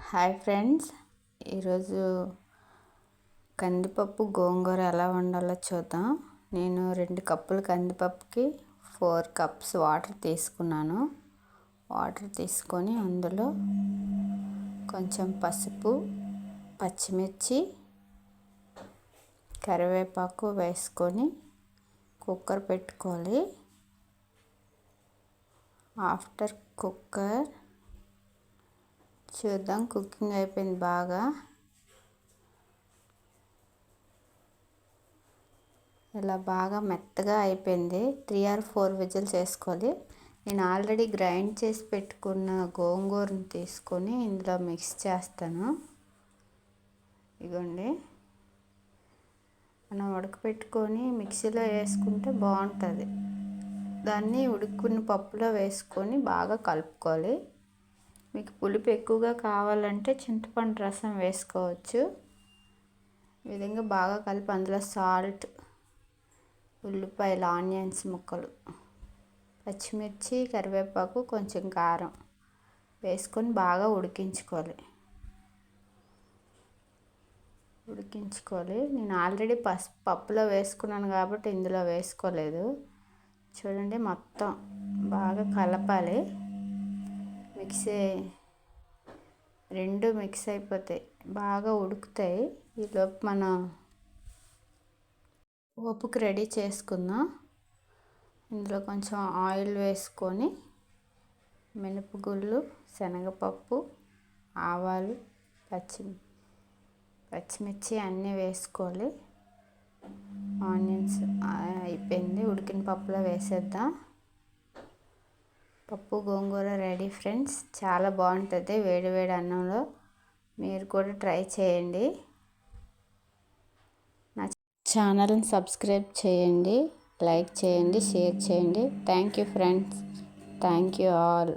Hi friends, ఈరోజు కందిపప్పు గోంగూర ఎలా వండాలో చూద్దాం. నేను 2 కప్పుల కందిపప్పుకి 4 కప్స్ వాటర్ తీసుకున్నాను. వాటర్ తీసుకొని అందులో కొంచెం పసుపు, పచ్చిమిర్చి, కరివేపాకు వేసుకొని కుక్కర్ పెట్టుకోవాలి. ఆఫ్టర్ కుక్కర్ చూద్దాం, కుకింగ్ అయిపోయింది. బాగా ఇలా బాగా మెత్తగా అయిపోయింది. 3 or 4 విజిల్స్ వేసుకోవాలి. నేను ఆల్రెడీ గ్రైండ్ చేసి పెట్టుకున్న గోంగూరను తీసుకొని ఇందులో మిక్స్ చేస్తాను. ఇదిగోండి, మనం ఉడకపెట్టుకొని మిక్సీలో వేసుకుంటే బాగుంటుంది. దాన్ని ఉడుకున్న పప్పులో వేసుకొని బాగా కలుపుకోవాలి. మీకు పులుపు ఎక్కువగా కావాలంటే చింతపండు రసం వేసుకోవచ్చు. ఈ విధంగా బాగా కలిపి అందులో సాల్ట్, ఉల్లిపాయలు, ఆనియన్స్ ముక్కలు, పచ్చిమిర్చి, కరివేపాకు, కొంచెం కారం వేసుకొని బాగా ఉడికించుకోవాలి. నేను ఆల్రెడీ పప్పులో వేసుకున్నాను కాబట్టి ఇందులో వేసుకోలేదు. చూడండి, మొత్తం బాగా కలపాలి. రెండు మిక్స్ అయిపోతాయి, బాగా ఉడుకుతాయి. ఈలోపు మనం పోపుకి రెడీ చేసుకుందాం. ఇందులో కొంచెం ఆయిల్ వేసుకొని మినపగుళ్ళు, శనగపప్పు, ఆవాలు, పచ్చిమిర్చి అన్నీ వేసుకోవాలి. ఆనియన్స్ అయిపోయింది, ఉడికిన పప్పులో వేసేద్దాం. పప్పు గోంగూర రెడీ ఫ్రెండ్స్. చాలా బాగుంటుంది వేడి వేడి అన్నంలో. మీరు కూడా ట్రై చేయండి. నా ఛానల్ని సబ్స్క్రైబ్ చేయండి, లైక్ చేయండి, షేర్ చేయండి. Thank you friends. Thank you all.